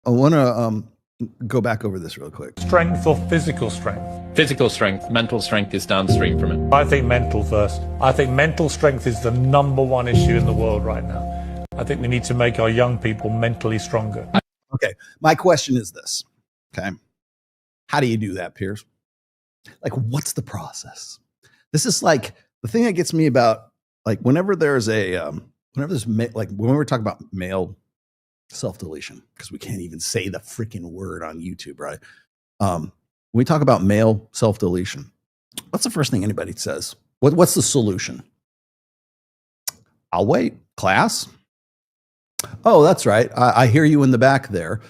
I want to go back over this real quick. Strength or physical strength? Physical strength. Mental strength is downstream from it. I think mental first. I think mental strength is the #1 issue in the world right now. I think we need to make our young people mentally stronger. Okay. My question is this. Okay. How do you do that, Piers? Like, what's the process? This is like the thing that gets me about, like, whenever there's when we're talking about male self-deletion, because we can't even say the freaking word on YouTube, right? When we talk about male self-deletion, what's the first thing anybody says? What's the solution? I'll wait. Class? Oh, that's right. I hear you in the back there.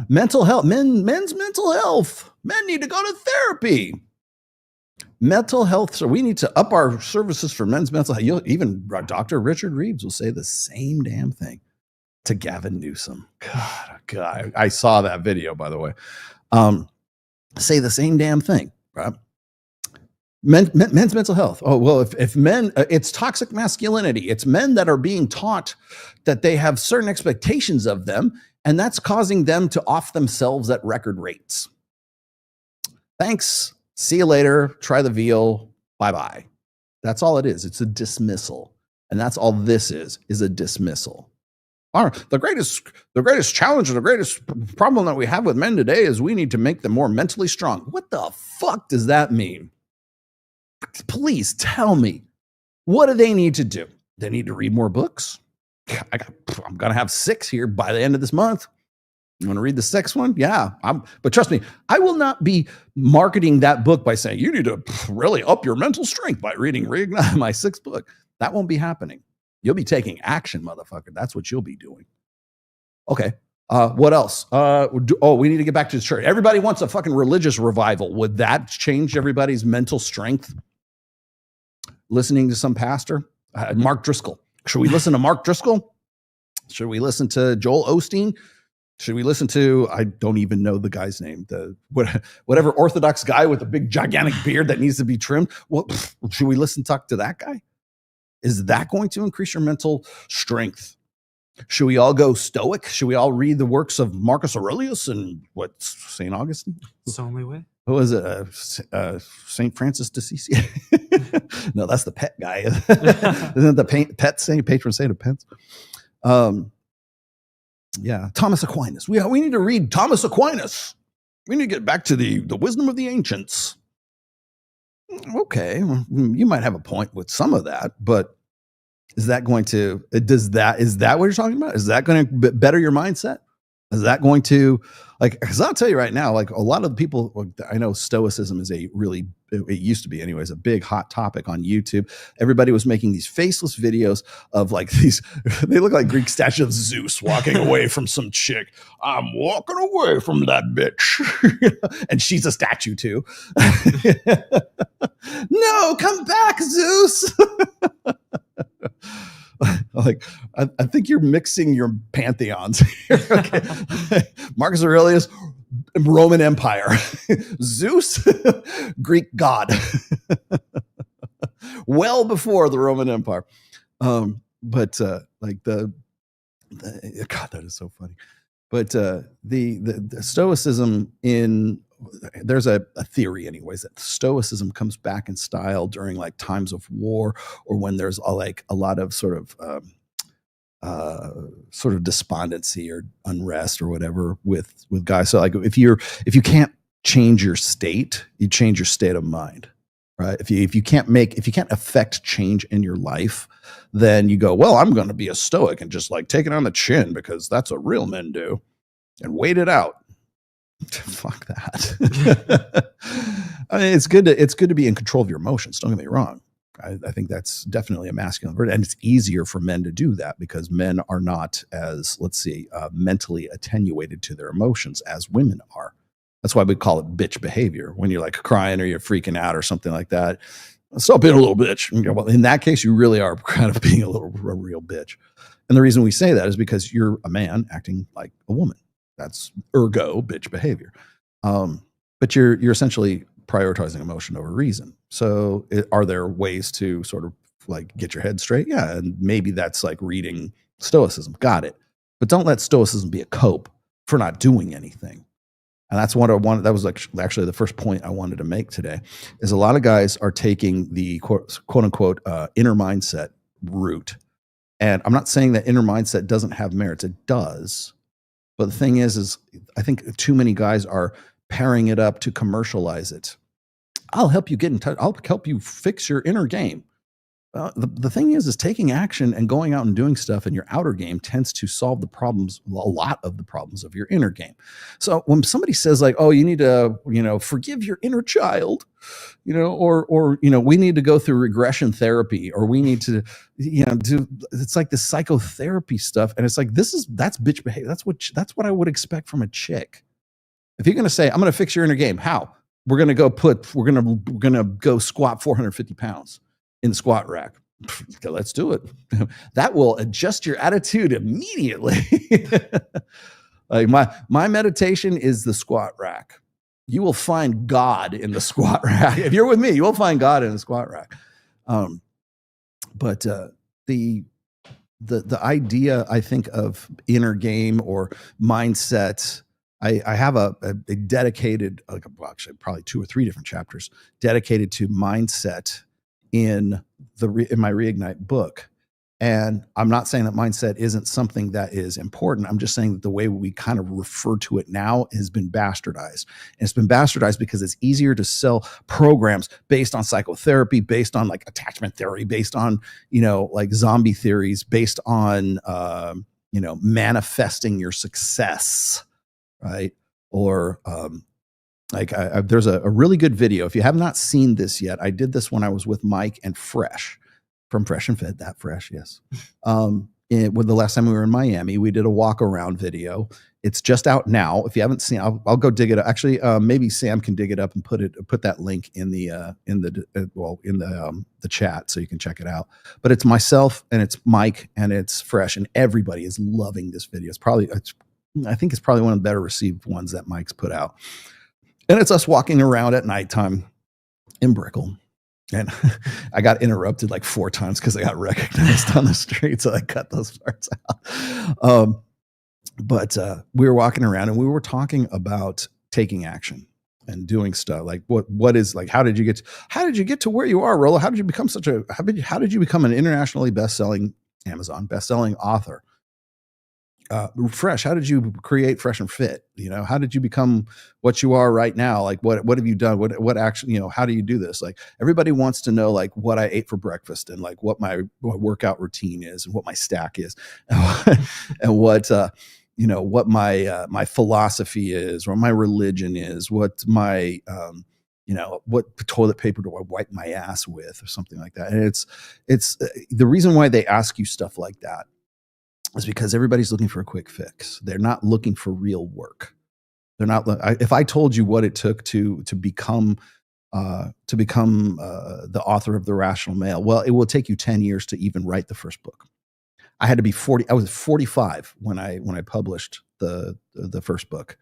Mental health, men's mental health. Men need to go to therapy. Mental health. So we need to up our services for men's mental health. Even Dr. Richard Reeves will say the same damn thing to Gavin Newsom. God, I saw that video, by the way. Say the same damn thing, right? Men's mental health. Oh, well, if men, it's toxic masculinity. It's men that are being taught that they have certain expectations of them, and that's causing them to off themselves at record rates. Thanks. See you later. Try the veal. Bye-bye. That's all it is. It's a dismissal. And that's all this is a dismissal. The greatest challenge and the greatest problem that we have with men today is we need to make them more mentally strong. What the fuck does that mean? Please tell me. What do they need to do? They need to read more books. I'm going to have 6 here by the end of this month. You want to read the 6th one? Yeah. But trust me, I will not be marketing that book by saying, you need to really up your mental strength by reading Reignite, my 6th book. That won't be happening. You'll be taking action, motherfucker. That's what you'll be doing. Okay. What else? We need to get back to the church. Everybody wants a fucking religious revival. Would that change everybody's mental strength? Listening to some pastor? Mark Driscoll. Should we listen to Mark Driscoll? Should we listen to Joel Osteen? Should we listen to, I don't even know the guy's name, whatever Orthodox guy with a big gigantic beard that needs to be trimmed? Well, should we talk to that guy? Is that going to increase your mental strength? Should we all go Stoic? Should we all read the works of Marcus Aurelius and St. Augustine? It's the only way. Who was it? St. Francis d'Assisi? No, that's the pet guy. Isn't it the pet saint, patron saint of pets? Yeah, Thomas Aquinas. We need to read Thomas Aquinas. We need to get back to the wisdom of the ancients. Okay, you might have a point with some of that, but is that what you're talking about? Is that going to better your mindset? Is that going to, because I'll tell you right now, like, a lot of the people, I know Stoicism is it used to be anyways, a big hot topic on YouTube. Everybody was making these faceless videos of like they look like Greek statues of Zeus walking away from some chick. I'm walking away from that bitch. And she's a statue too. No, come back, Zeus. Like, I think you're mixing your pantheons here. Okay. Marcus Aurelius, Roman Empire. Zeus, Greek god. Well before the Roman Empire. God, that is so funny. But the Stoicism there's a theory anyways that Stoicism comes back in style during like times of war, or when there's a lot of sort of despondency or unrest or whatever with guys. So like if you can't change your state, you change your state of mind, right? If you can't affect change in your life, then you go, well, I'm going to be a Stoic and just like take it on the chin because that's what real men do, and wait it out. Fuck that. I mean, it's good to be in control of your emotions. Don't get me wrong. I think that's definitely a masculine virtue, and it's easier for men to do that because men are not as, mentally attenuated to their emotions as women are. That's why we call it bitch behavior. When you're like crying or you're freaking out or something like that, stop being a little bitch. Well, in that case, you really are kind of being a real bitch. And the reason we say that is because you're a man acting like a woman. That's ergo bitch behavior. But you're essentially prioritizing emotion over reason. So are there ways to sort of like get your head straight? Yeah. And maybe that's like reading Stoicism. Got it. But don't let Stoicism be a cope. for not doing anything. And that's what I wanted. That was actually the first point I wanted to make today, is a lot of guys are taking the quote unquote inner mindset route. And I'm not saying that inner mindset doesn't have merits. It does. But the thing is I think too many guys are pairing it up to commercialize it. I'll help you get in touch. I'll help you fix your inner game. The thing is taking action and going out and doing stuff in your outer game tends to solve the problems, a lot of the problems of your inner game. So when somebody says like, oh, you need to, forgive your inner child, or we need to go through regression therapy, or we need to, do, it's like this psychotherapy stuff. And it's like, that's bitch behavior. That's what I would expect from a chick. If you're going to say, I'm going to fix your inner game, how? We're going to go squat 450 pounds in the squat rack. Okay, let's do it. That will adjust your attitude immediately. Like my meditation is the squat rack. You will find God in the squat rack. If you're with me, you will find God in the squat rack. But the idea, I think, of inner game or mindset, I have a dedicated, actually probably 2 or 3 different chapters dedicated to mindset in my Reignite book. And I'm not saying that mindset isn't something that is important. I'm just saying that the way we kind of refer to it now has been bastardized. And it's been bastardized because it's easier to sell programs based on psychotherapy, based on like attachment theory, based on, like zombie theories, based on, manifesting your success, right? Or, there's a really good video. If you have not seen this yet, I did this when I was with Mike and Fresh from Fresh and Fit, that Fresh, yes. When the last time we were in Miami, we did a walk around video. It's just out now. If you haven't seen, I'll go dig it up. Actually, maybe Sam can dig it up and put that link in the chat so you can check it out. But it's myself and it's Mike and it's Fresh, and everybody is loving this video. I think it's probably one of the better received ones that Mike's put out. And it's us walking around at nighttime in Brickell. And I got interrupted like 4 times because I got recognized on the street. So I cut those parts out. But we were walking around and we were talking about taking action and doing stuff. Like what is like, how did you get to where you are, Rollo? How did you become how did you become an internationally Amazon best-selling author? Fresh, how did you create Fresh and Fit? How did you become what you are right now? Like, what have you done? What action, how do you do this? Like, everybody wants to know like what I ate for breakfast and like what my workout routine is and what my stack is and what, what my philosophy is, or my religion is, what my, what toilet paper do I wipe my ass with, or something like that. And it's the reason why they ask you stuff like that is because everybody's looking for a quick fix. They're not looking for real work. They're not. If I told you what it took to become the author of The Rational Male, well, it will take you 10 years to even write the first book. I had to be 40. I was 45 when I published the first book.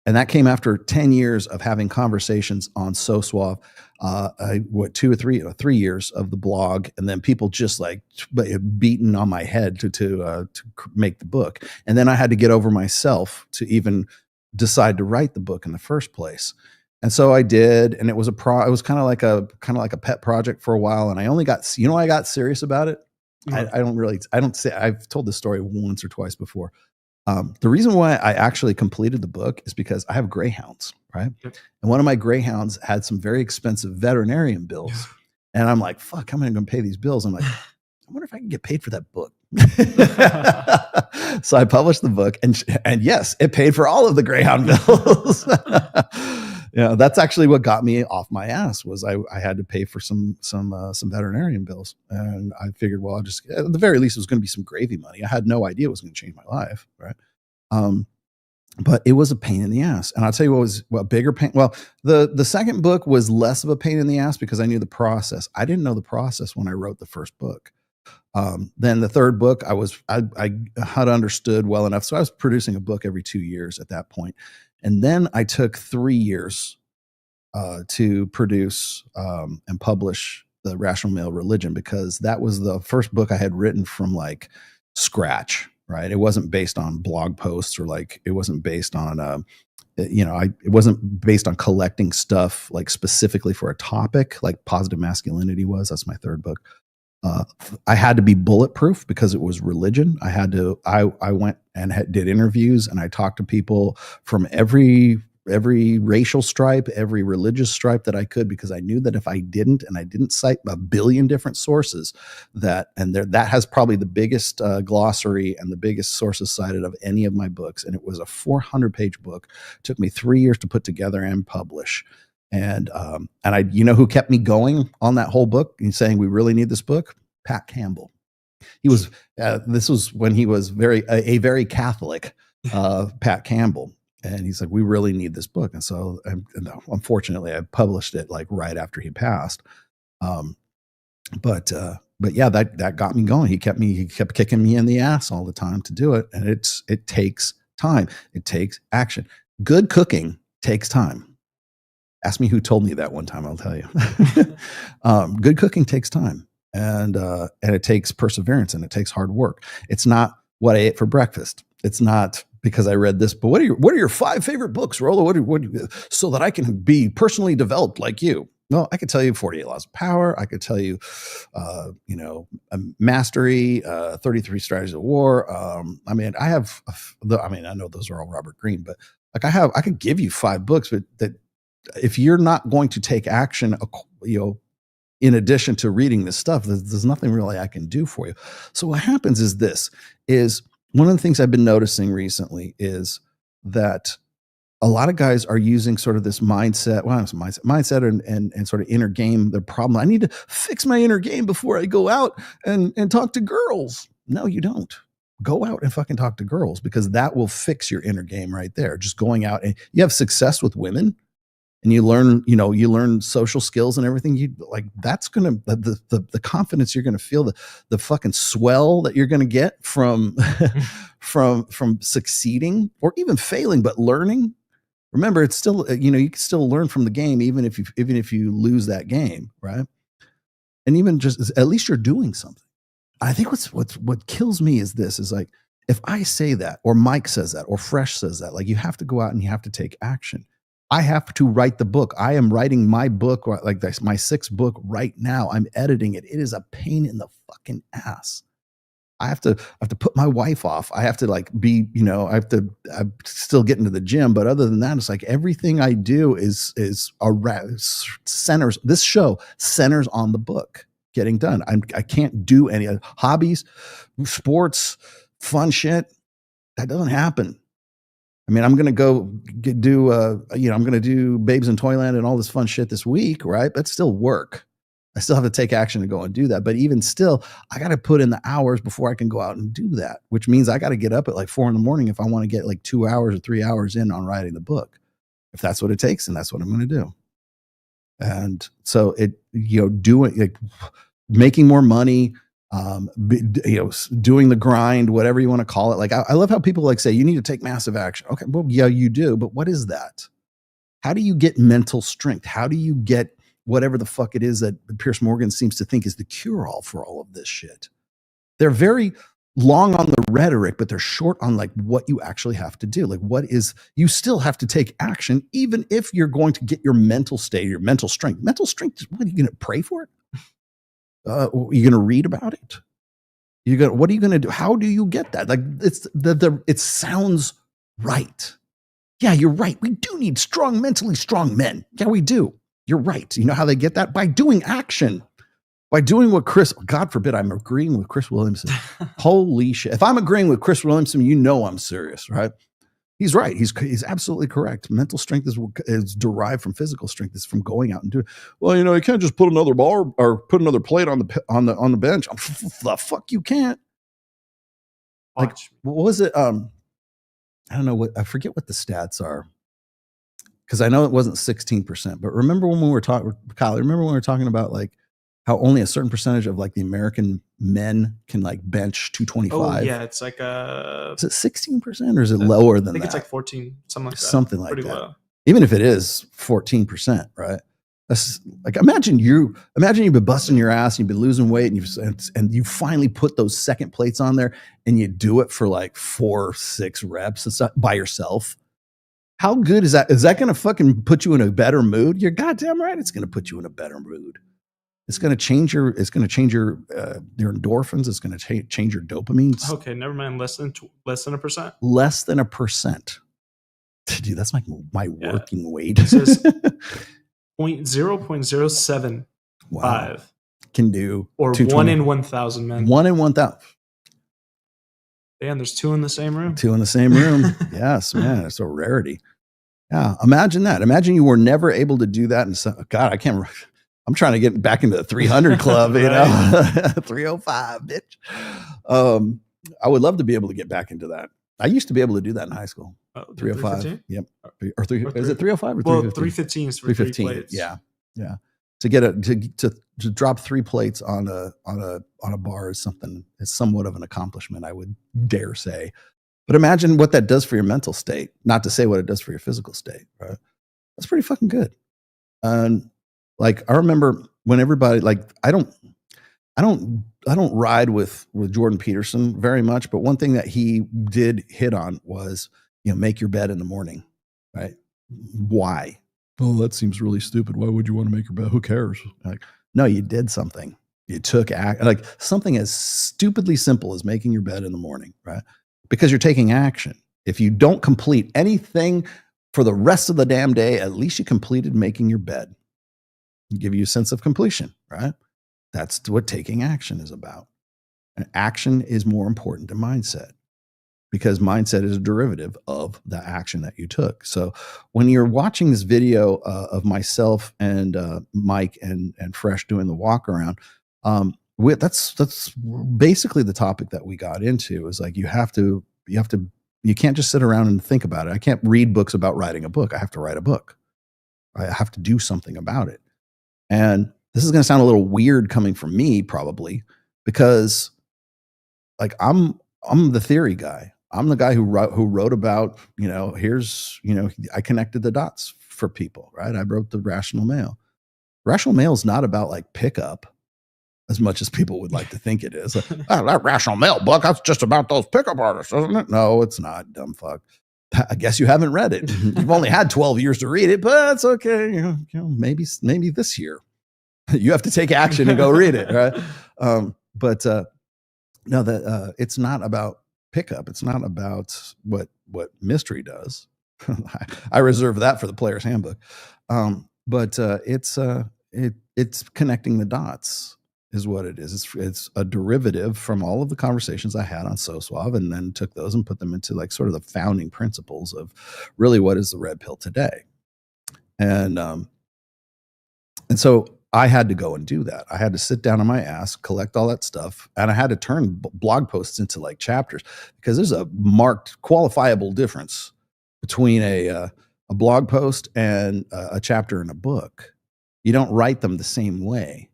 And that came after 10 years of having conversations on So Suave, 2 or 3 years of the blog, and then people just like beating on my head to make the book. And then I had to get over myself to even decide to write the book in the first place. And so I did, and it was it was kind of like a pet project for a while. And I only got, I got serious about it. Mm-hmm. I've told this story once or twice before. The reason why I actually completed the book is because I have greyhounds, right? Yep. And one of my greyhounds had some very expensive veterinarian bills. And I'm like, fuck, how am I going to pay these bills? I'm like, I wonder if I can get paid for that book. So I published the book, and yes, it paid for all of the greyhound bills. That's actually what got me off my ass, was I had to pay for some veterinarian bills. And I figured, well, at the very least, it was going to be some gravy money. I had no idea it was going to change my life. Right. But it was a pain in the ass. And I'll tell you what was a bigger pain. Well, the second book was less of a pain in the ass because I knew the process. I didn't know the process when I wrote the first book. Then the third book, I had understood well enough. So I was producing a book every 2 years at that point. And then I took 3 years to produce and publish The Rational Male Religion, because that was the first book I had written from like scratch. right? It wasn't based on blog posts, or like, it wasn't based on, it wasn't based on collecting stuff like specifically for a topic, like Positive Masculinity was. That's my third book. I had to be bulletproof because it was religion. I went and did interviews, and I talked to people from every racial stripe, every religious stripe that I could, because I knew that if I didn't cite a billion different sources, that has probably the biggest glossary and the biggest sources cited of any of my books. And it was a 400-page book. It took me 3 years to put together and publish. And who kept me going on that whole book and saying, we really need this book? Pat Campbell. He was, this was when he was a very Catholic, Pat Campbell. And he's like, we really need this book. And so, unfortunately, I published it like right after he passed. But yeah, that got me going. He kept kicking me in the ass all the time to do it. And it takes time. It takes action. Good cooking takes time. Ask me who told me that one time. I'll tell you. Good cooking takes time, and it takes perseverance, and it takes hard work. It's not what I ate for breakfast. It's not because I read this, but what are your 5 favorite books, Rollo? So that I can be personally developed like you. Well, I could tell you 48 Laws of Power. I could tell you, Mastery, 33 Strategies of War. I know those are all Robert Greene, but like I could give you 5 books, but that if you're not going to take action, in addition to reading this stuff, there's nothing really I can do for you. So what happens is one of the things I've been noticing recently is that a lot of guys are using sort of this mindset, and sort of inner game, the problem. I need to fix my inner game before I go out and talk to girls. No, you don't. Go out and fucking talk to girls, because that will fix your inner game right there. Just going out, and you have success with women, and you learn social skills and everything. That's going to, the confidence you're going to feel, the fucking swell that you're going to get from, from succeeding or even failing, but learning. Remember, it's still, you can still learn from the game, even if you lose that game. Right. And even just, at least you're doing something. I think what kills me is like, if I say that, or Mike says that, or Fresh says that, like, you have to go out and you have to take action. I have to write the book. I am writing my book, like this, my 6th book right now. I'm editing it. It is a pain in the fucking ass. I have to put my wife off. I have to I'm still getting to the gym. But other than that, it's like everything I do is centers. This show centers on the book getting done. I can't do any hobbies, sports, fun shit. That doesn't happen. I mean, I'm going to go do, I'm going to do Babes in Toyland and all this fun shit this week, right? That's still work. I still have to take action to go and do that. But even still, I got to put in the hours before I can go out and do that, which means I got to get up at like 4 a.m. if I want to get like 2 hours or 3 hours in on writing the book. If that's what it takes, and that's what I'm going to do. And so making more money, doing the grind, whatever you want to call it. Like, I love how people like say, you need to take massive action. Okay, well, yeah, you do. But what is that? How do you get mental strength? How do you get whatever the fuck it is that Piers Morgan seems to think is the cure-all for all of this shit? They're very long on the rhetoric, but they're short on like what you actually have to do. Like, you still have to take action, even if you're going to get your mental state, your mental strength. Mental strength, what are you going to pray for it? You're going to read about it. What are you going to do? How do you get that? Like, it sounds right. Yeah, you're right. We do need mentally strong men. Yeah, we do. You're right. You know how they get that? By doing action. By doing what God forbid, I'm agreeing with Chris Williamson. Holy shit. If I'm agreeing with Chris Williamson, I'm serious, right? He's right. He's absolutely correct. Mental strength is derived from physical strength. It's from going out and doing. Well, you can't just put another bar or put another plate on the bench. The fuck you can't. Like, what was it? I don't know I forget what the stats are, because I know it wasn't 16%. But remember when we were talking, Kyle? Remember when we were talking about like how only a certain percentage of like the American men can like bench 225? Oh yeah, it's like is it 16% or is it lower than that? I think it's like 14, something like that. Something like Pretty that. low. Even if it is 14%, right? Like imagine you've been busting your ass and you've been losing weight and you finally put those second plates on there and you do it for like 4 or 6 reps and stuff by yourself. How good is that? Is that going to fucking put you in a better mood? You're goddamn right. It's going to put you in a better mood. It's going to change your endorphins. It's going to change your dopamine. Okay, never mind. Less than 1%. Less than 1%. Dude, that's like my working weight. It says 0.075 wow. Can do or 1 in 1,000 men. 1 in 1,000. And there's 2 in the same room. 2 in the same room. Yes, man, it's a rarity. Yeah, imagine that. Imagine you were never able to do that. And so, God, I can't. I'm trying to get back into the 300 club, you know, 305, bitch. I would love to be able to get back into that. I used to be able to do that in high school. 305. Yep. Or 3. Is it 305 or 315? Well, 315 is for 315. 3 plates. Yeah. To get to drop 3 plates on a bar is somewhat of an accomplishment, I would dare say. But imagine what that does for your mental state. Not to say what it does for your physical state, right? That's pretty fucking good. Like I remember when everybody, like I don't ride with Jordan Peterson very much, but one thing that he did hit on was, make your bed in the morning, right? Why? Oh, that seems really stupid. Why would you want to make your bed? Who cares? Like, no, you did something. You took like something as stupidly simple as making your bed in the morning, right? Because you're taking action. If you don't complete anything for the rest of the damn day, at least you completed making your bed. Give you a sense of completion, right? That's what taking action is about. And action is more important than mindset because mindset is a derivative of the action that you took. So when you're watching this video of myself and Mike and Fresh doing the walk around, that's basically the topic that we got into is like, you can't just sit around and think about it. I can't read books about writing a book. I have to write a book. I have to do something about it. And this is going to sound a little weird coming from me probably because like I'm the theory guy. I'm the guy who wrote about, I connected the dots for people, right? I wrote the Rational Male. Rational Male is not about like pickup as much as people would like to think it is. That Rational Male book, that's just about those pickup artists, isn't it? No, it's not, dumb fuck. I guess you haven't read it. You've only had 12 years to read it, but that's okay. Maybe this year you have to take action and go read it, right? It's not about pickup. It's not about what mystery does. I reserve that for the Player's Handbook. It's connecting the dots is what it is. It's a derivative from all of the conversations I had on So Suave and then took those and put them into like sort of the founding principles of really what is the red pill today. And so I had to go and do that. I had to sit down on my ass, collect all that stuff, and I had to turn blog posts into like chapters because there's a marked qualifiable difference between a blog post and a chapter in a book. You don't write them the same way.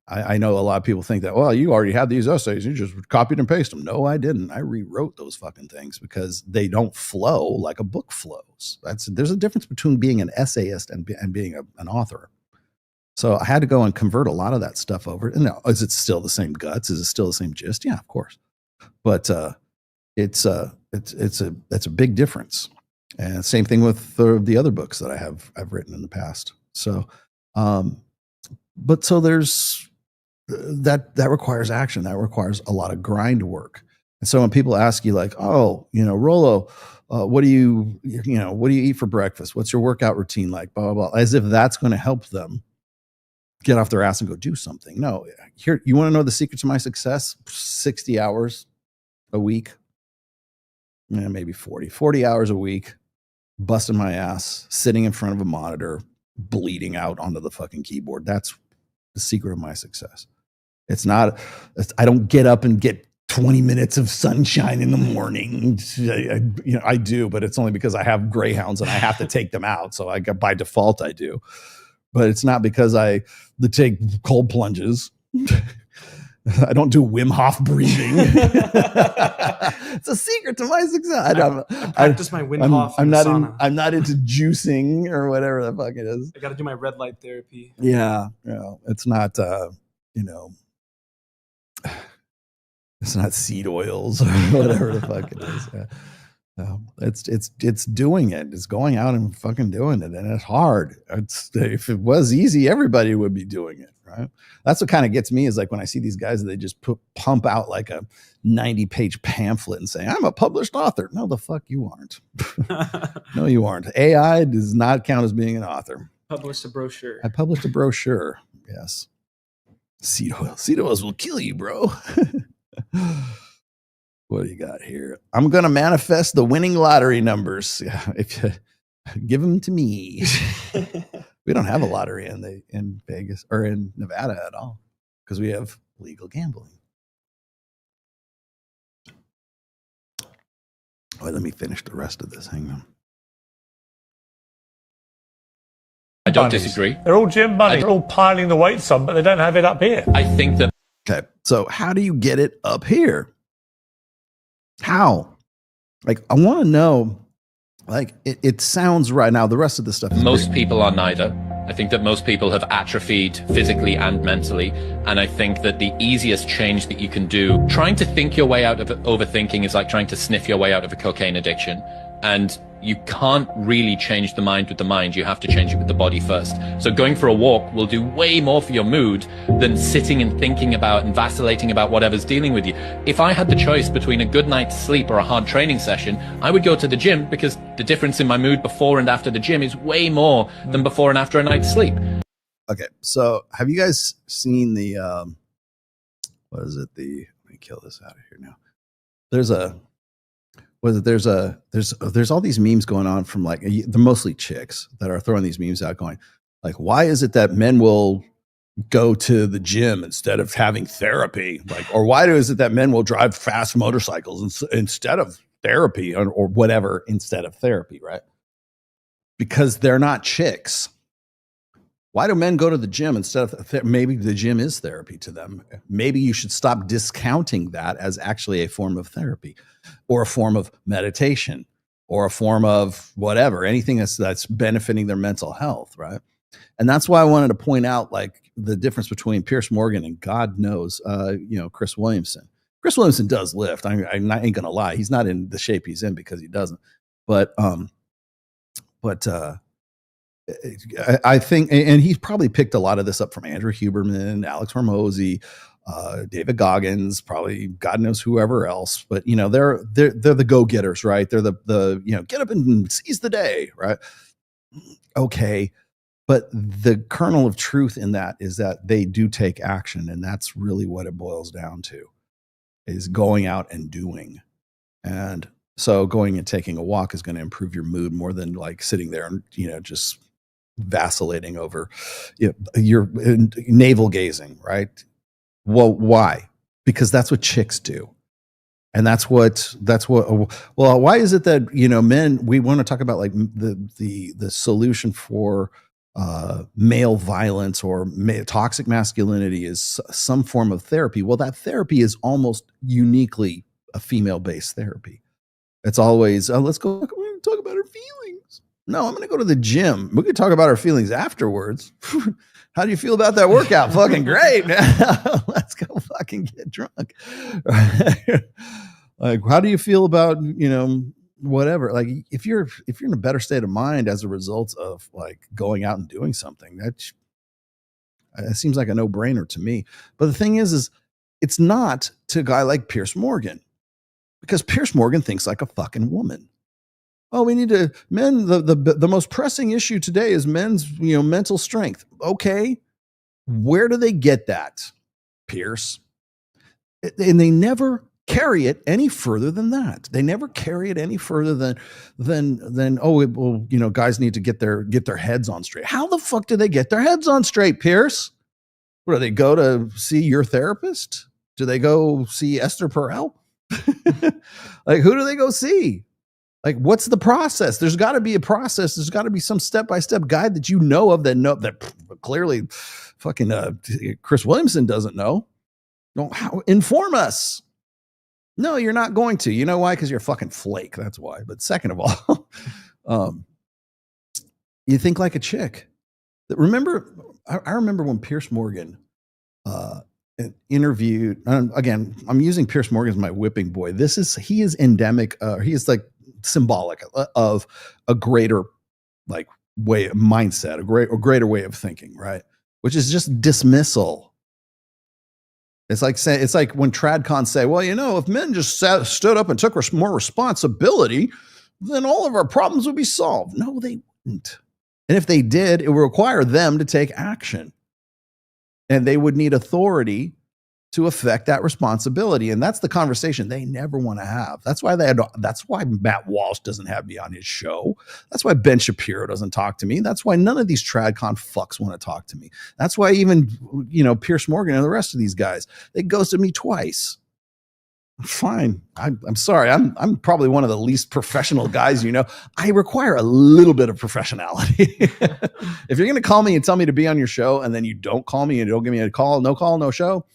I know a lot of people think that, well, you already had these essays. You just copied and pasted them. No, I didn't. I rewrote those fucking things because they don't flow like a book flows. There's a difference between being an essayist and being an author. So I had to go and convert a lot of that stuff over. And now, is it still the same guts? Is it still the same gist? Yeah, of course. But it's a big difference. And same thing with the other books that I've written in the past. So, so there's that requires action. That requires a lot of grind work. And so when people ask you like, oh, Rollo, what do you eat for breakfast? What's your workout routine like? Blah, blah, blah. As if that's going to help them get off their ass and go do something. No, here, you want to know the secret to my success? 60 hours a week, maybe 40 hours a week, busting my ass, sitting in front of a monitor, bleeding out onto the fucking keyboard. That's the secret of my success. I don't get up and get 20 minutes of sunshine in the morning. I do, but it's only because I have greyhounds and I have to take them out. So by default I do, but it's not because I take cold plunges. I don't do Wim Hof breathing. It's a secret to my success. I practice my Wim Hof in the sauna. I'm not into juicing or whatever the fuck it is. I got to do my red light therapy. Yeah, it's not it's not seed oils or whatever the fuck it is. It's doing it. It's going out and fucking doing it, and it's hard. If it was easy, everybody would be doing it, right? That's what kind of gets me is like when I see these guys, they just pump out like a 90-page pamphlet and say, "I'm a published author." No, the fuck you aren't. No, you aren't. AI does not count as being an author. Published a brochure. I published a brochure. Yes. Seed oils will kill you, bro. What do you got here? I'm going to manifest the winning lottery numbers. If you give them to me. We don't have a lottery in Vegas or in Nevada at all because we have legal gambling. Let me finish the rest of this. Hang on. I don't disagree. They're all gym bunnies. They're all piling the weights on, but they don't have it up here. I think that. Okay, so how do you get it up here? How? Like, I want to know. Like, it sounds right now. The rest of the stuff. Most people are neither. I think that most people have atrophied physically and mentally. And I think that the easiest change that you can do, trying to think your way out of overthinking is like trying to sniff your way out of a cocaine addiction. And you can't really change the mind with the mind. You have to change it with the body first. So going for a walk will do way more for your mood than sitting and thinking about and vacillating about whatever's dealing with you. If I had the choice between a good night's sleep or a hard training session, I would go to the gym because the difference in my mood before and after the gym is way more than before and after a night's sleep. Okay, so have you guys seen the, what is it? Let me kill this out of here now. There's all these memes going on from like, they're mostly chicks that are throwing these memes out going like, why is it that men will go to the gym instead of having therapy? Like, or why is it that men will drive fast motorcycles instead of therapy or whatever instead of therapy, right? Because they're not chicks. Why do men go to the gym instead of maybe the gym is therapy to them? Maybe you should stop discounting that as actually a form of therapy or a form of meditation or a form of whatever, anything that's benefiting their mental health, right? And that's why I wanted to point out like the difference between Piers Morgan and God knows, Chris Williamson. Chris Williamson does lift. I ain't going to lie. He's not in the shape he's in because he doesn't. But I think, and he's probably picked a lot of this up from Andrew Huberman, Alex Hormozy, David Goggins, probably God knows whoever else. But they're the go-getters, right? They're the get up and seize the day, right? Okay, but the kernel of truth in that is that they do take action, and that's really what it boils down to, is going out and doing. And so going and taking a walk is going to improve your mood more than like sitting there and just vacillating over your navel gazing, right? Well, why? Because that's what chicks do. And that's what why is it that men, we want to talk about like the solution for male violence or toxic masculinity is some form of therapy. Well, that therapy is almost uniquely a female-based therapy. It's always let's go talk about our feelings. No, I'm going to go to the gym. We can talk about our feelings afterwards. How do you feel about that workout? Fucking great. Let's go fucking get drunk. Like, how do you feel about, whatever? Like, if you're in a better state of mind as a result of like going out and doing something, that seems like a no-brainer to me. But the thing is it's not to a guy like Piers Morgan, because Piers Morgan thinks like a fucking woman. Oh, we need to the most pressing issue today is men's, mental strength. Okay. Where do they get that, Pierce? And they never carry it any further than that. They never carry it any further than guys need to get their heads on straight. How the fuck do they get their heads on straight, Pierce? What do they go to see your therapist? Do they go see Esther Perel? Like, who do they go see? Like, what's the process? There's got to be a process. There's got to be some step-by-step guide that that clearly fucking Chris Williamson doesn't know. No, inform us. No, you're not going to. You know why? Because you're a fucking flake. That's why. But second of all, you think like a chick. Remember, I remember when Pierce Morgan interviewed. Again, I'm using Pierce Morgan as my whipping boy. He is endemic. He is like symbolic of a greater like mindset, a greater way of thinking, right? Which is just dismissal. It's like when TradCon say, well, if men just stood up and took more responsibility, then all of our problems would be solved. No, they wouldn't. And if they did, it would require them to take action. And they would need authority to affect that responsibility. And that's the conversation they never want to have. That's why Matt Walsh doesn't have me on his show. That's why Ben Shapiro doesn't talk to me. That's why none of these TradCon fucks want to talk to me. That's why even, Pierce Morgan and the rest of these guys, they ghosted me twice. Fine. I'm sorry. I'm probably one of the least professional guys. I require a little bit of professionality. If you're going to call me and tell me to be on your show, and then you don't call me and you don't give me a call, no show.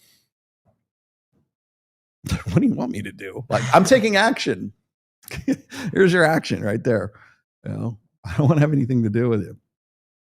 What do you want me to do? Like, I'm taking action. Here's your action right there. I don't want to have anything to do with it.